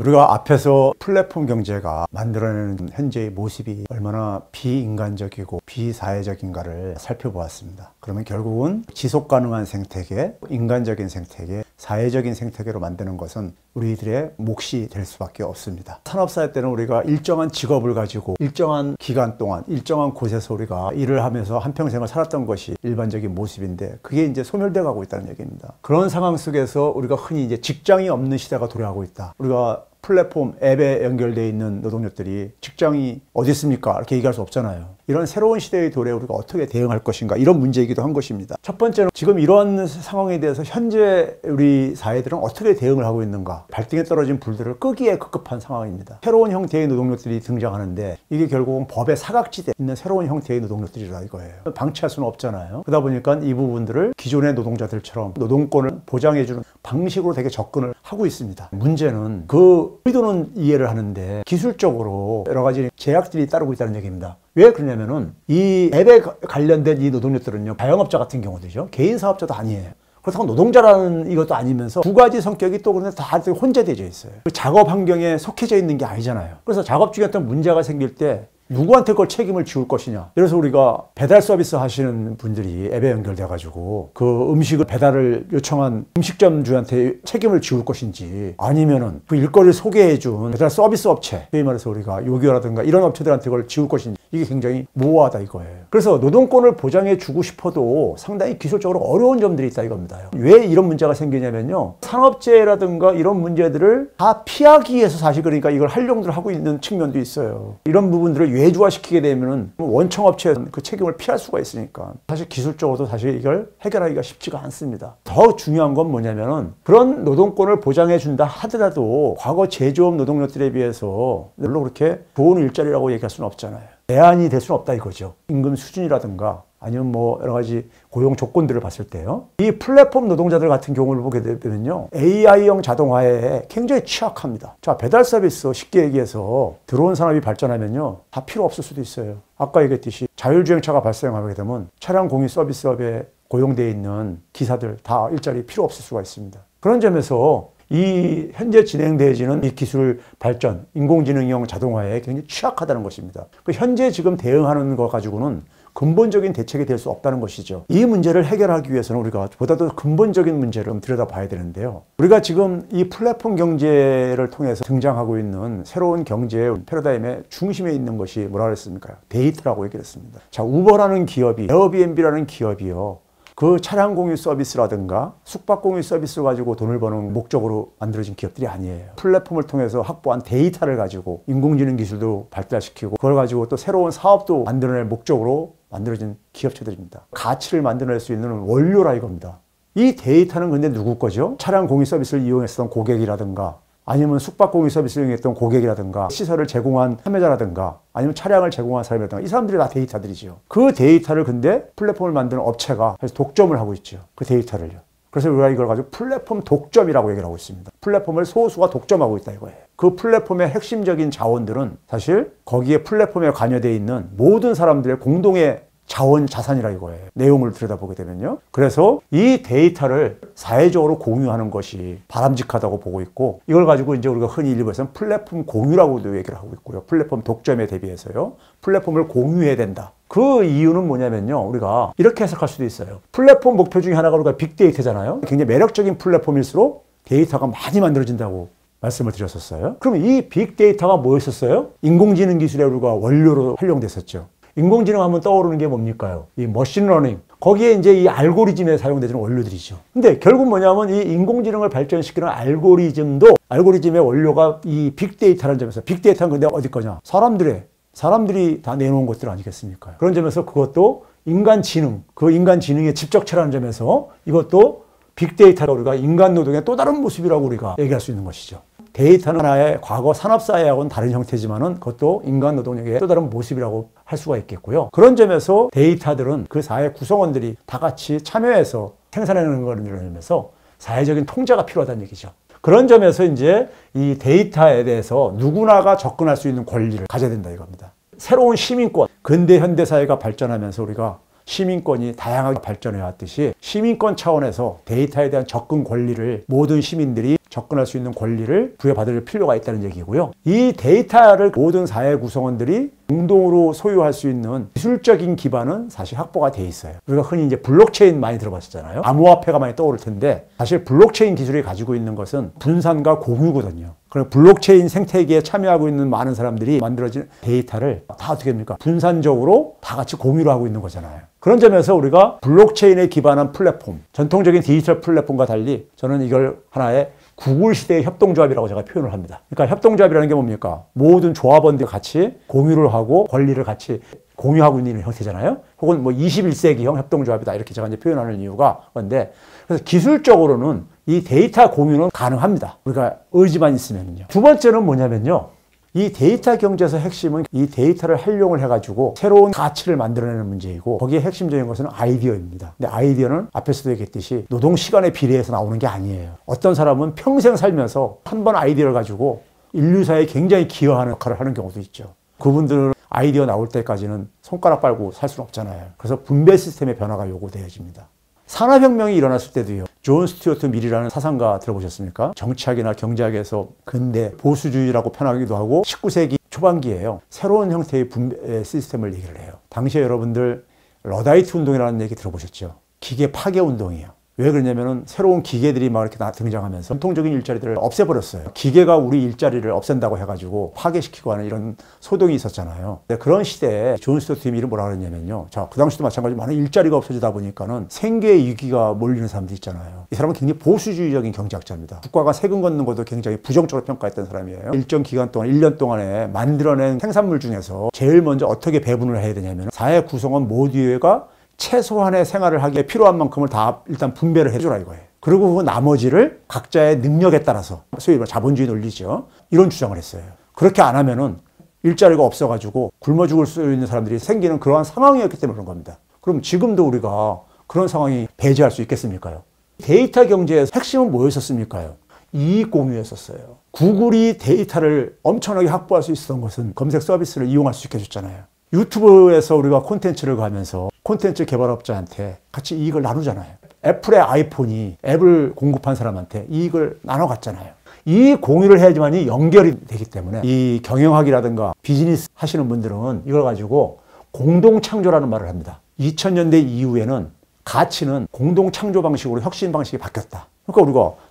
우리가 앞에서 플랫폼 경제가 만들어내는 현재의 모습이 얼마나 비인간적이고 비사회적인가를 살펴보았습니다. 그러면 결국은 지속가능한 생태계, 인간적인 생태계, 사회적인 생태계로 만드는 것은 우리들의 몫이 될 수밖에 없습니다. 산업사회 때는 우리가 일정한 직업을 가지고 일정한 기간 동안 일정한 곳에서 우리가 일을 하면서 한평생을 살았던 것이 일반적인 모습인데, 그게 이제 소멸돼 가고 있다는 얘기입니다. 그런 상황 속에서 우리가 흔히 이제 직장이 없는 시대가 도래하고 있다. 우리가 플랫폼 앱에 연결되어 있는 노동력들이 직장이 어디 있습니까? 이렇게 얘기할 수 없잖아요. 이런 새로운 시대의 도래에 우리가 어떻게 대응할 것인가, 이런 문제이기도 한 것입니다. 첫 번째는 지금 이런 상황에 대해서 현재 우리 사회들은 어떻게 대응을 하고 있는가, 발등에 떨어진 불들을 끄기에 급급한 상황입니다. 새로운 형태의 노동력들이 등장하는데 이게 결국은 법의 사각지대에 있는 새로운 형태의 노동력들이라 이거예요. 방치할 수는 없잖아요. 그러다 보니까 이 부분들을 기존의 노동자들처럼 노동권을 보장해주는 방식으로 되게 접근을 하고 있습니다. 문제는 그 의도는 이해를 하는데 기술적으로 여러 가지 제약들이 따르고 있다는 얘기입니다. 왜 그러냐면은 이 앱에 관련된 이 노동력들은요, 자영업자 같은 경우들이죠. 개인 사업자도 아니에요. 그렇다고 노동자라는 이것도 아니면서 두 가지 성격이 또 그런데 다 혼재되어 있어요. 작업 환경에 속해져 있는 게 아니잖아요. 그래서 작업 중에 어떤 문제가 생길 때 누구한테 그걸 책임을 지울 것이냐. 그래서 우리가 배달 서비스 하시는 분들이 앱에 연결돼 가지고 그 음식을 배달을 요청한 음식점주한테 책임을 지울 것인지, 아니면은 그 일거리를 소개해 준 배달 서비스 업체, 소위 말해서 우리가 요기요라든가 이런 업체들한테 그걸 지울 것인지, 이게 굉장히 모호하다 이거예요. 그래서 노동권을 보장해 주고 싶어도 상당히 기술적으로 어려운 점들이 있다 이겁니다. 왜 이런 문제가 생기냐면요, 산업재해라든가 이런 문제들을 다 피하기 위해서 사실 그러니까 이걸 활용들 하고 있는 측면도 있어요. 이런 부분들을 외주화시키게 되면은 원청업체에서는 그 책임을 피할 수가 있으니까 사실 기술적으로도 사실 이걸 해결하기가 쉽지가 않습니다. 더 중요한 건 뭐냐면은 그런 노동권을 보장해 준다 하더라도 과거 제조업 노동력들에 비해서 물론 그렇게 좋은 일자리라고 얘기할 수는 없잖아요. 대안이 될 수는 없다 이거죠. 임금 수준이라든가 아니면 뭐 여러 가지 고용 조건들을 봤을 때요, 이 플랫폼 노동자들 같은 경우를 보게 되면요, AI형 자동화에 굉장히 취약합니다. 자, 배달 서비스 쉽게 얘기해서 드론 산업이 발전하면요, 다 필요 없을 수도 있어요. 아까 얘기했듯이 자율주행차가 발생하게 되면 차량 공유 서비스업에 고용되어 있는 기사들 다 일자리 필요 없을 수가 있습니다. 그런 점에서 이 현재 진행되어지는 이 기술 발전, 인공지능형 자동화에 굉장히 취약하다는 것입니다. 그 현재 지금 대응하는 것 가지고는 근본적인 대책이 될 수 없다는 것이죠. 이 문제를 해결하기 위해서는 우리가 보다 더 근본적인 문제를 들여다봐야 되는데요. 우리가 지금 이 플랫폼 경제를 통해서 등장하고 있는 새로운 경제의 패러다임의 중심에 있는 것이 뭐라 그랬습니까? 데이터라고 얘기를 했습니다. 자, 우버라는 기업이, 에어비앤비라는 기업이요, 그 차량 공유 서비스라든가 숙박 공유 서비스를 가지고 돈을 버는 목적으로 만들어진 기업들이 아니에요. 플랫폼을 통해서 확보한 데이터를 가지고 인공지능 기술도 발달시키고 그걸 가지고 또 새로운 사업도 만들어낼 목적으로 만들어진 기업체들입니다. 가치를 만들어낼 수 있는 원료라 이겁니다. 이 데이터는 근데 누구 거죠? 차량 공유 서비스를 이용했던 고객이라든가 아니면 숙박 공유 서비스를 이용했던 고객이라든가 시설을 제공한 판매자라든가 아니면 차량을 제공한 사람이라든가 이 사람들이 다 데이터들이죠. 그 데이터를 근데 플랫폼을 만드는 업체가 독점을 하고 있죠. 그 데이터를요. 그래서 우리가 이걸 가지고 플랫폼 독점이라고 얘기를 하고 있습니다. 플랫폼을 소수가 독점하고 있다 이거예요. 그 플랫폼의 핵심적인 자원들은 사실 거기에 플랫폼에 관여되어 있는 모든 사람들의 공동의 자원, 자산이라 이거예요. 내용을 들여다보게 되면요. 그래서 이 데이터를 사회적으로 공유하는 것이 바람직하다고 보고 있고, 이걸 가지고 이제 우리가 흔히 일부에서는 플랫폼 공유라고도 얘기를 하고 있고요. 플랫폼 독점에 대비해서요. 플랫폼을 공유해야 된다. 그 이유는 뭐냐면요, 우리가 이렇게 해석할 수도 있어요. 플랫폼 목표 중에 하나가 우리가 빅데이터잖아요. 굉장히 매력적인 플랫폼일수록 데이터가 많이 만들어진다고 말씀을 드렸었어요. 그럼 이 빅데이터가 뭐였었어요? 인공지능 기술의 우리가 원료로 활용됐었죠. 인공지능 하면 떠오르는 게 뭡니까요? 이 머신러닝. 거기에 이제 이 알고리즘에 사용되는 원료들이죠. 근데 결국 뭐냐면 이 인공지능을 발전시키는 알고리즘도, 알고리즘의 원료가 이 빅데이터라는 점에서, 빅데이터는 근데 어디 거냐? 사람들이 다 내놓은 것들 아니겠습니까? 그런 점에서 그것도 인간 지능, 그 인간 지능의 집적체라는 점에서 이것도 빅데이터가 우리가 인간 노동의 또 다른 모습이라고 우리가 얘기할 수 있는 것이죠. 데이터는 하나의 과거 산업사회하고는 다른 형태지만은 그것도 인간 노동력의 또 다른 모습이라고 할 수가 있겠고요. 그런 점에서 데이터들은 그 사회 구성원들이 다 같이 참여해서 생산하는 것을 이루면서 사회적인 통제가 필요하다는 얘기죠. 그런 점에서 이제 이 데이터에 대해서 누구나가 접근할 수 있는 권리를 가져야 된다 이겁니다. 새로운 시민권, 근대 현대사회가 발전하면서 우리가 시민권이 다양하게 발전해 왔듯이 시민권 차원에서 데이터에 대한 접근 권리를 모든 시민들이 접근할 수 있는 권리를 부여받을 필요가 있다는 얘기고요. 이 데이터를 모든 사회 구성원들이 공동으로 소유할 수 있는 기술적인 기반은 사실 확보가 돼 있어요. 우리가 흔히 이제 블록체인 많이 들어봤었잖아요. 암호화폐가 많이 떠오를 텐데 사실 블록체인 기술이 가지고 있는 것은 분산과 공유거든요. 그럼 블록체인 생태계에 참여하고 있는 많은 사람들이 만들어진 데이터를 다 어떻게 됩니까? 분산적으로 다 같이 공유를 하고 있는 거잖아요. 그런 점에서 우리가 블록체인에 기반한 플랫폼, 전통적인 디지털 플랫폼과 달리 저는 이걸 하나의 구글 시대의 협동조합이라고 제가 표현을 합니다. 그러니까 협동조합이라는 게 뭡니까? 모든 조합원들이 같이 공유를 하고 권리를 같이 공유하고 있는 형태잖아요. 혹은 뭐 21세기형 협동조합이다 이렇게 제가 이제 표현하는 이유가 그런데 그래서 기술적으로는 이 데이터 공유는 가능합니다. 우리가 의지만 있으면요. 두 번째는 뭐냐면요. 이 데이터 경제에서 핵심은 이 데이터를 활용을 해가지고 새로운 가치를 만들어내는 문제이고 거기에 핵심적인 것은 아이디어입니다. 근데 아이디어는 앞에서도 얘기했듯이 노동시간에 비례해서 나오는 게 아니에요. 어떤 사람은 평생 살면서 한 번 아이디어를 가지고 인류사에 굉장히 기여하는 역할을 하는 경우도 있죠. 그분들은 아이디어 나올 때까지는 손가락 빨고 살 수는 없잖아요. 그래서 분배 시스템의 변화가 요구되어집니다. 산업혁명이 일어났을 때도요. 존 스튜어트 밀이라는 사상가 들어보셨습니까? 정치학이나 경제학에서 근대 보수주의라고 표현하기도 하고 19세기 초반기에요. 새로운 형태의 분배 시스템을 얘기를 해요. 당시에 여러분들 러다이트 운동이라는 얘기 들어보셨죠? 기계 파괴 운동이에요. 왜 그러냐면은 새로운 기계들이 막 이렇게 등장하면서 전통적인 일자리들을 없애버렸어요. 기계가 우리 일자리를 없앤다고 해가지고 파괴시키고 하는 이런 소동이 있었잖아요. 근데 그런 시대에 존 스튜어트 밀이 뭐라 그랬냐면요. 자, 그 당시도 마찬가지로 많은 일자리가 없어지다 보니까는 생계의 위기가 몰리는 사람들이 있잖아요. 이 사람은 굉장히 보수주의적인 경제학자입니다. 국가가 세금 걷는 것도 굉장히 부정적으로 평가했던 사람이에요. 일정 기간 동안, 1년 동안에 만들어낸 생산물 중에서 제일 먼저 어떻게 배분을 해야 되냐면 사회 구성원 모두가 최소한의 생활을 하기에 필요한 만큼을 다 일단 분배를 해주라 이거예요. 그리고 그 나머지를 각자의 능력에 따라서 소위 말해 자본주의 논리죠. 이런 주장을 했어요. 그렇게 안 하면은 일자리가 없어가지고 굶어 죽을 수 있는 사람들이 생기는 그러한 상황이었기 때문에 그런 겁니다. 그럼 지금도 우리가 그런 상황이 배제할 수 있겠습니까요? 데이터 경제에서 핵심은 뭐였었습니까요? 이익 공유였었어요. 구글이 데이터를 엄청나게 확보할 수 있었던 것은 검색 서비스를 이용할 수 있게 해줬잖아요. 유튜브에서 우리가 콘텐츠를 가면서 콘텐츠 개발업자한테 같이 이익을 나누잖아요. 애플의 아이폰이 앱을 공급한 사람한테 이익을 나눠갔잖아요. 이 공유를 해야지만이 연결이 되기 때문에 이 경영학이라든가 비즈니스 하시는 분들은 이걸 가지고 공동창조라는 말을 합니다. 2000년대 이후에는 가치는 공동창조 방식으로 혁신 방식이 바뀌었다. 그러니까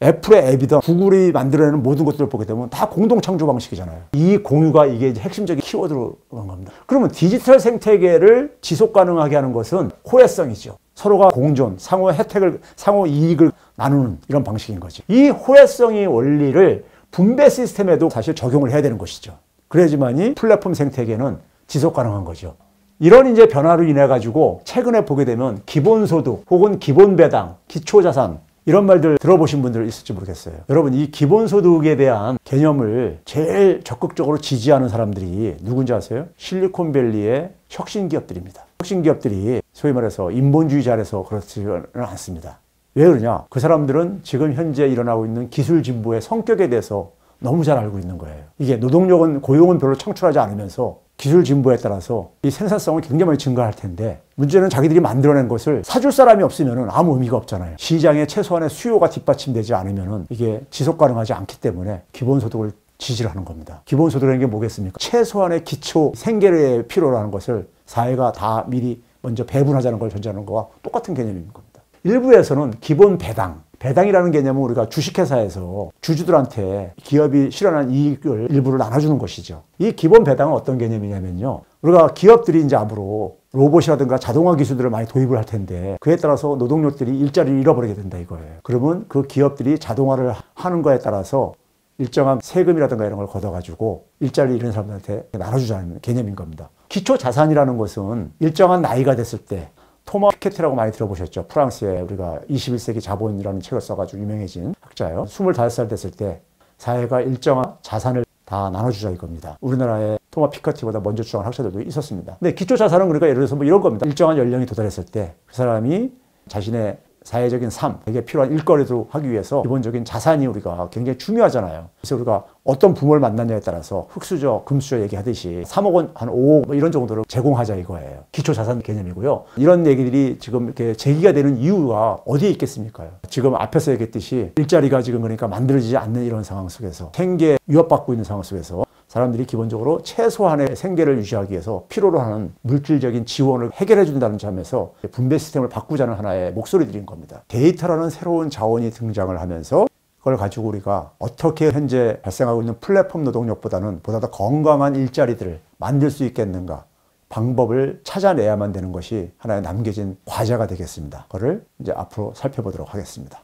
우리가 애플의 앱이든 구글이 만들어내는 모든 것들을 보게 되면 다 공동창조 방식이잖아요. 이 공유가 이게 이제 핵심적인 키워드로 그런 겁니다. 그러면 디지털 생태계를 지속 가능하게 하는 것은 호혜성이죠. 서로가 공존, 상호 혜택을, 상호 이익을 나누는 이런 방식인 거죠. 이 호혜성의 원리를 분배 시스템에도 사실 적용을 해야 되는 것이죠. 그래야지만이 플랫폼 생태계는 지속 가능한 거죠. 이런 이제 변화로 인해 가지고 최근에 보게 되면 기본소득 혹은 기본배당, 기초자산 이런 말들 들어보신 분들 있을지 모르겠어요. 여러분 이 기본소득에 대한 개념을 제일 적극적으로 지지하는 사람들이 누군지 아세요? 실리콘밸리의 혁신기업들입니다. 혁신기업들이 소위 말해서 인본주의자라서 그렇지는 않습니다. 왜 그러냐? 그 사람들은 지금 현재 일어나고 있는 기술 진보의 성격에 대해서 너무 잘 알고 있는 거예요. 이게 노동력은 고용은 별로 창출하지 않으면서 기술 진보에 따라서 이 생산성은 굉장히 많이 증가할 텐데 문제는 자기들이 만들어낸 것을 사줄 사람이 없으면 아무 의미가 없잖아요. 시장에 최소한의 수요가 뒷받침되지 않으면 이게 지속 가능하지 않기 때문에 기본소득을 지지를 하는 겁니다. 기본소득이라는 게 뭐겠습니까? 최소한의 기초 생계를 필요로 하는 것을 사회가 다 미리 먼저 배분하자는 걸 전제하는 거와 똑같은 개념인 겁니다. 일부에서는 기본 배당, 배당이라는 개념은 우리가 주식회사에서 주주들한테 기업이 실현한 이익을 일부를 나눠주는 것이죠. 이 기본 배당은 어떤 개념이냐면요. 우리가 기업들이 이제 앞으로 로봇이라든가 자동화 기술들을 많이 도입을 할 텐데 그에 따라서 노동력들이 일자리를 잃어버리게 된다 이거예요. 그러면 그 기업들이 자동화를 하는 거에 따라서 일정한 세금이라든가 이런 걸 걷어가지고 일자리 잃은 사람들한테 나눠주자는 개념인 겁니다. 기초자산이라는 것은 일정한 나이가 됐을 때 토마 피케티라고 많이 들어보셨죠? 프랑스에 우리가 21세기 자본이라는 책을 써가지고 유명해진 학자예요. 25살 됐을 때 사회가 일정한 자산을 다 나눠주자 이겁니다. 우리나라에 토마 피케티보다 먼저 주장한 학자들도 있었습니다. 근데 기초자산은 그러니까 예를 들어서 뭐 이런 겁니다. 일정한 연령이 도달했을 때 그 사람이 자신의 사회적인 삶에게 필요한 일거리도 하기 위해서 기본적인 자산이 우리가 굉장히 중요하잖아요. 그래서 우리가 어떤 부모를 만났냐에 따라서 흑수저, 금수저 얘기하듯이 3억 원, 한 5억 뭐 이런 정도를 제공하자 이거예요. 기초자산 개념이고요. 이런 얘기들이 지금 이렇게 제기가 되는 이유가 어디에 있겠습니까? 지금 앞에서 얘기했듯이 일자리가 지금 그러니까 만들어지지 않는 이런 상황 속에서 생계 위협받고 있는 상황 속에서 사람들이 기본적으로 최소한의 생계를 유지하기 위해서 필요로 하는 물질적인 지원을 해결해 준다는 점에서 분배 시스템을 바꾸자는 하나의 목소리들인 겁니다. 데이터라는 새로운 자원이 등장을 하면서 그걸 가지고 우리가 어떻게 현재 발생하고 있는 플랫폼 노동력보다는 보다 더 건강한 일자리들을 만들 수 있겠는가 방법을 찾아내야만 되는 것이 하나의 남겨진 과제가 되겠습니다. 그거를 이제 앞으로 살펴보도록 하겠습니다.